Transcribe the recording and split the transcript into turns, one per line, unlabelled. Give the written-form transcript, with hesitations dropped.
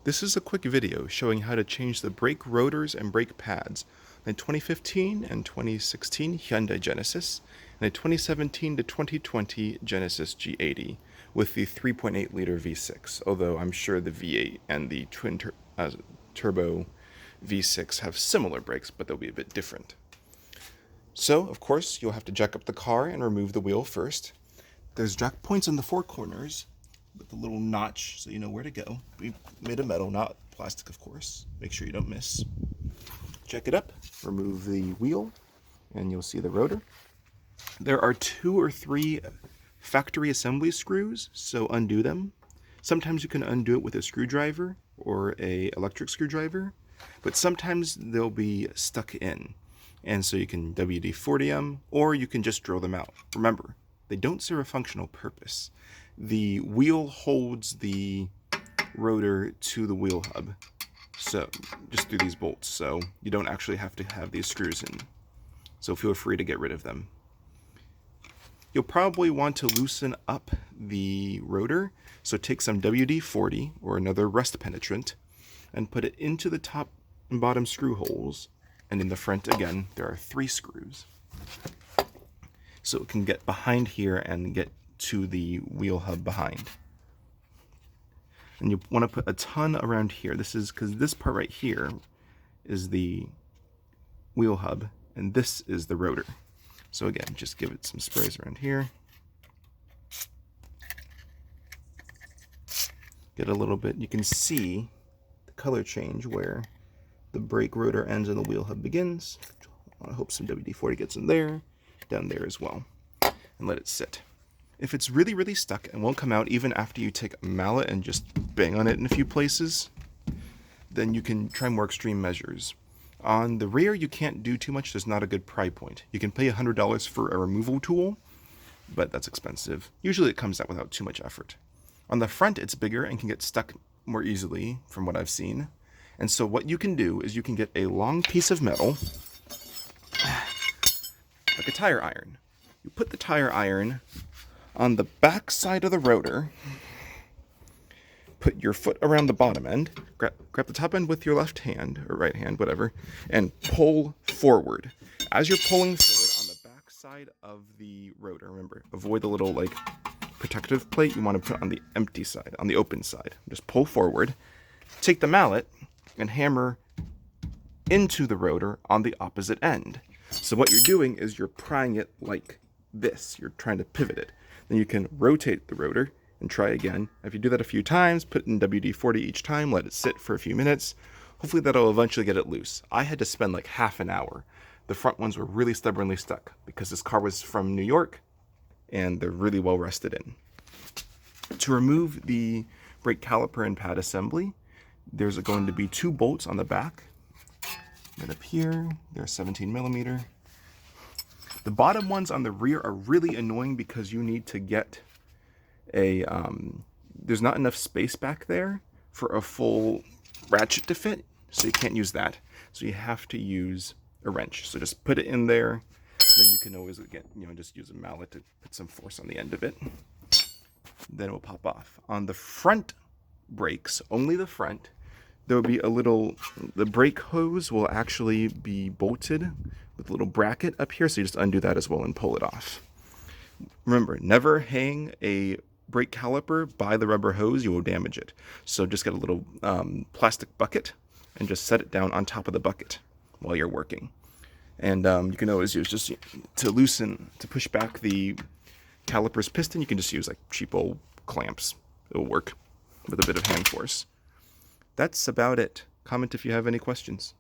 This is a quick video showing how to change the brake rotors and brake pads in a 2015 and 2016 Hyundai Genesis and a 2017 to 2020 Genesis G80 with the 3.8 liter V6, although I'm sure the V8 and the turbo V6 have similar brakes, but they'll be a bit different. So, of course, you'll have to jack up the car and remove the wheel first. There's jack points in the four corners with a little notch so you know where to go. We made of metal, not plastic, of course. Make sure you don't miss. Jack it up, remove the wheel, and you'll see the rotor. There are 2 or 3 factory assembly screws, so undo them. Sometimes you can undo it with a screwdriver or an electric screwdriver, but sometimes they'll be stuck in. And so you can WD-40 them, or you can just drill them out. Remember, they don't serve a functional purpose. The wheel holds the rotor to the wheel hub, so just through these bolts, so you don't actually have to have these screws in. So feel free to get rid of them. You'll probably want to loosen up the rotor, so take some WD-40 or another rust penetrant and put it into the top and bottom screw holes, and in the front again there are 3 screws. So it can get behind here and get to the wheel hub behind. And you want to put a ton around here. This is because this part right here is the wheel hub and this is the rotor. So again, just give it some sprays around here. Get a little bit, you can see the color change where the brake rotor ends and the wheel hub begins. I hope some WD-40 gets in there, down there as well, and let it sit. If it's really, really stuck and won't come out even after you take a mallet and just bang on it in a few places, then you can try more extreme measures. On the rear, you can't do too much. There's not a good pry point. You can pay $100 for a removal tool, but that's expensive. Usually it comes out without too much effort. On the front, it's bigger and can get stuck more easily from what I've seen. And so what you can do is you can get a long piece of metal, like a tire iron. You put the tire iron on the back side of the rotor, put your foot around the bottom end, grab the top end with your left hand, or right hand, whatever, and pull forward. As you're pulling forward on the back side of the rotor, remember, avoid the little, like, protective plate you want to put on the empty side, on the open side. Just pull forward, take the mallet, and hammer into the rotor on the opposite end. So what you're doing is you're prying it like this. You're trying to pivot it. Then you can rotate the rotor and try again. If you do that a few times, put in WD-40 each time, let it sit for a few minutes. Hopefully that'll eventually get it loose. I had to spend like half an hour. The front ones were really stubbornly stuck because this car was from New York and they're really well rusted in. To remove the brake caliper and pad assembly, there's going to be 2 bolts on the back. Right up here, they're 17 millimeter. The bottom ones on the rear are really annoying because you need to get a, there's not enough space back there for a full ratchet to fit, so you can't use that. So you have to use a wrench. So just put it in there, then you can always get, just use a mallet to put some force on the end of it. Then it will pop off. On the front brakes, only the front, there will be a little, the brake hose will actually be bolted with a little bracket up here, so you just undo that as well and pull it off. Remember, never hang a brake caliper by the rubber hose, you will damage it. So just get a little plastic bucket and just set it down on top of the bucket while you're working. And you can always use, just to loosen, to push back the caliper's piston, you can just use like cheap old clamps. It'll work with a bit of hand force. That's about it. Comment if you have any questions.